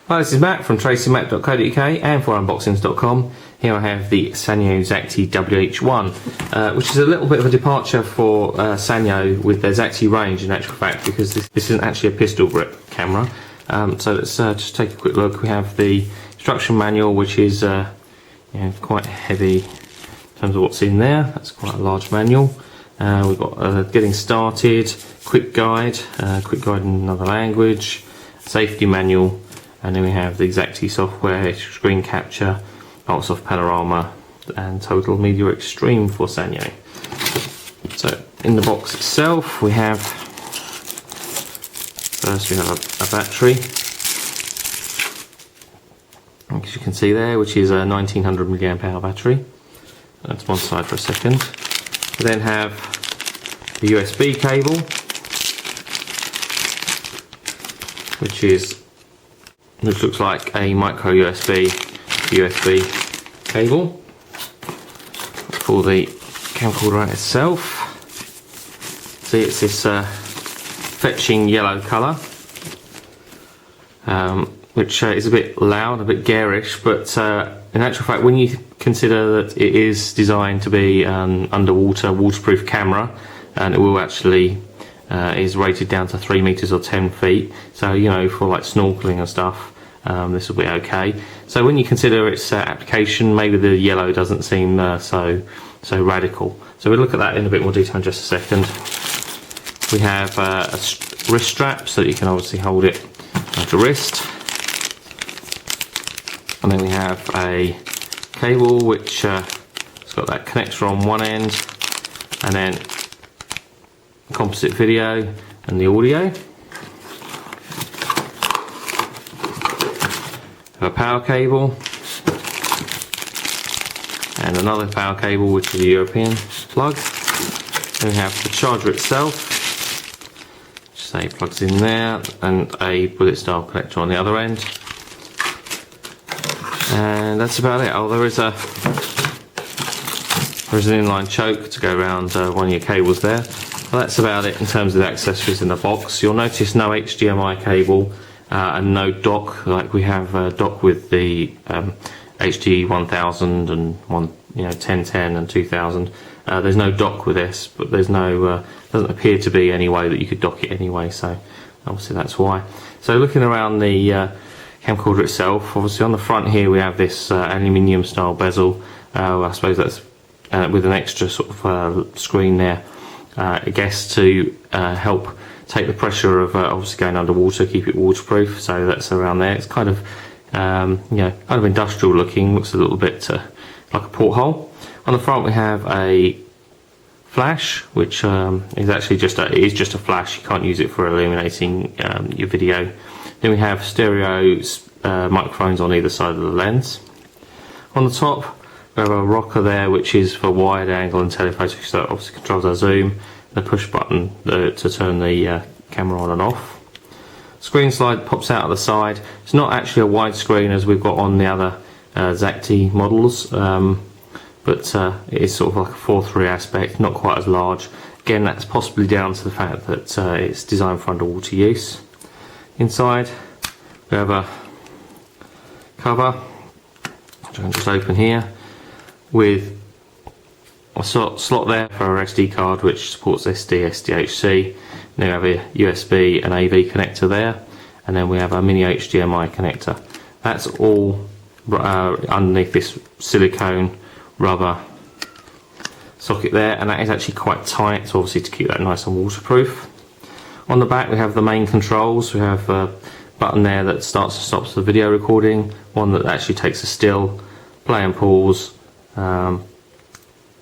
Hi, this is Matt from tracymac.co.uk and for unboxings.com. Here I have the Sanyo Xacti WH1, which is a little bit of a departure for Sanyo with their Xacti range in actual fact, because this isn't actually a pistol grip camera. So let's just take a quick look. We have the instruction manual, which is quite heavy in terms of what's in there. That's quite a large manual. We've got getting started, quick guide in another language, safety manual, and then we have the Xacti software, screen capture, Microsoft Panorama, and Total Media Extreme for Sanyo. So in the box itself, we have a battery, as you can see there, which is a 1900 milliamp hour battery. That's one side for a second. We then have the USB cable, which looks like a micro USB cable for the camcorder out itself. See, it's this fetching yellow colour, which is a bit loud, a bit garish, but in actual fact, when you consider that it is designed to be an underwater waterproof camera, and it will actually is rated down to 3 meters or 10 feet, so for like snorkeling and stuff, this will be okay. So when you consider its application, maybe the yellow doesn't seem so radical. So we'll look at that in a bit more detail in just a second. We have a wrist strap, so that you can obviously hold it like a wrist, and then we have a cable which has got that connector on one end, and then composite video and the audio. A power cable and another power cable, which is a European plug. Then we have the charger itself, which plugs in there, and a bullet style connector on the other end. And that's about it. Oh, there's an inline choke to go around one of your cables there. Well, that's about it in terms of the accessories in the box. You'll notice no HDMI cable and no dock, like we have a dock with the HD 1000 and 1010 and 2000. There's no dock with this, but there's no doesn't appear to be any way that you could dock it anyway, so obviously that's why. So looking around the camcorder itself, obviously on the front here we have this aluminium style bezel. I suppose that's with an extra sort of screen there, I guess to help take the pressure of obviously going underwater, keep it waterproof. So that's around there. It's kind of kind of industrial looking, looks a little bit like a porthole. On the front we have a flash, which is actually just a flash. You can't use it for illuminating your video. Then we have stereo microphones on either side of the lens. On the top we have a rocker there, which is for wide angle and telephoto, so that obviously controls our zoom. The push button to turn the camera on and off. Screen slide pops out of the side. It's not actually a wide screen as we've got on the other Xacti models, but it is sort of like a 4:3 aspect, not quite as large. Again, that's possibly down to the fact that it's designed for underwater use. Inside we have a cover, which I can just open here, with a slot there for our SD card, which supports SD, SDHC. Then we have a USB and AV connector there, and then we have a mini HDMI connector. That's all underneath this silicone rubber socket there, and that is actually quite tight, so obviously to keep that nice and waterproof. On the back we have the main controls. We have a button there that starts and stops the video recording, one that actually takes a still, play and pause,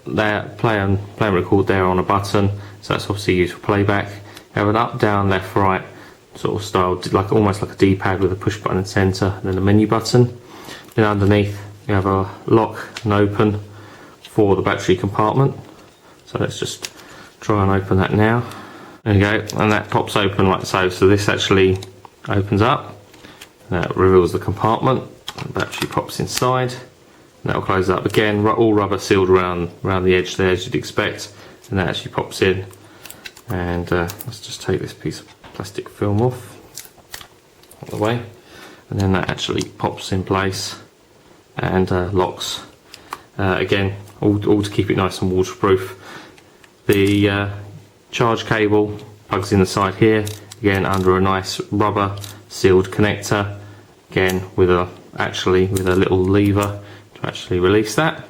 there, play and record there on a button, so that's obviously used for playback. You have an up, down, left, right sort of style, like almost like a D-pad with a push button in the centre, and then a menu button. Then underneath you have a lock and open for the battery compartment. So let's just try and open that now. There you go, and that pops open like so. So this actually opens up, and that reveals the compartment. The battery pops inside. That'll close up again, all rubber sealed around the edge there, as you'd expect, and that actually pops in. And let's just take this piece of plastic film off the way. and then that actually pops in place and locks. Again, all to keep it nice and waterproof. The charge cable plugs in the side here, again under a nice rubber sealed connector, again with a little lever to actually release that.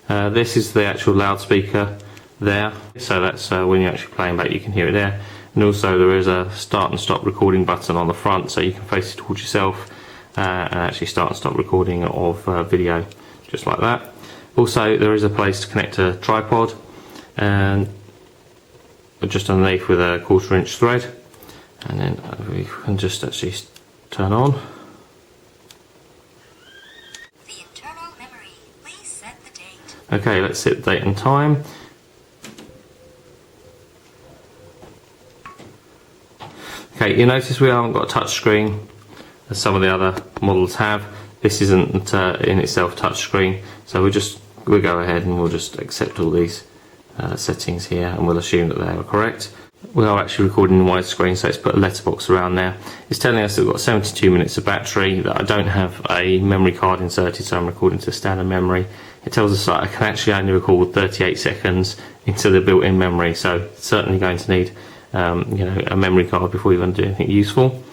This is the actual loudspeaker there, so that's when you're actually playing back, you can hear it there. And also there is a start and stop recording button on the front, so you can face it towards yourself and actually start and stop recording of video, just like that. Also there is a place to connect a tripod, and just underneath with a 1/4 inch thread, and then we can just actually turn on. The internal memory. Please set the date. Okay, let's set the date and time. Okay, you notice we haven't got a touch screen as some of the other models have. This isn't in itself touch screen, so we'll go ahead and we'll just accept all these settings here, and we'll assume that they are correct. We are actually recording in widescreen, so it's put a letterbox around there. It's telling us that we've got 72 minutes of battery, that I don't have a memory card inserted, so I'm recording to standard memory. It tells us that I can actually only record 38 seconds into the built-in memory, so it's certainly going to need a memory card before you're going to do anything useful.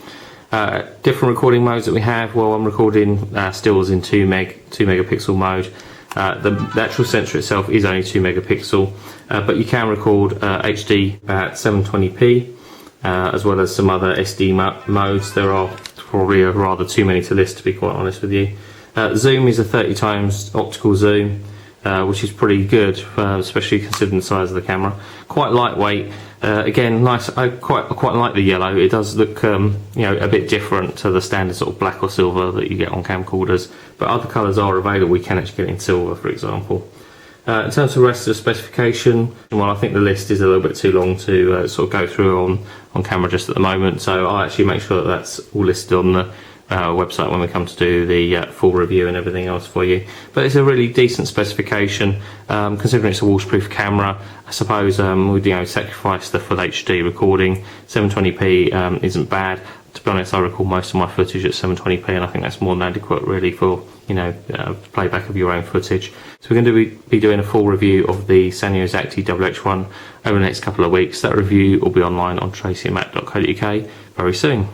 Different recording modes that we have. Well, I'm recording stills in 2 megapixel mode. The actual sensor itself is only 2 megapixel, but you can record HD at 720p, as well as some other SD modes. There are probably rather too many to list, to be quite honest with you. Zoom is a 30 times optical zoom, which is pretty good, especially considering the size of the camera. Quite lightweight. Again, nice. I quite like the yellow. It does look a bit different to the standard sort of black or silver that you get on camcorders, but other colours are available. We can actually get it in silver, for example. In terms of the rest of the specification, well, I think the list is a little bit too long to sort of go through on camera just at the moment, so I'll actually make sure that that's all listed on the website when we come to do the full review and everything else for you. But it's a really decent specification, considering it's a waterproof camera. I suppose we'd sacrifice the full HD recording. 720p isn't bad. To be honest, I record most of my footage at 720p, and I think that's more than adequate really for playback of your own footage. So we're going to be doing a full review of the Sanyo Xacti WH1 over the next couple of weeks. That review will be online on tracyandmatt.co.uk very soon.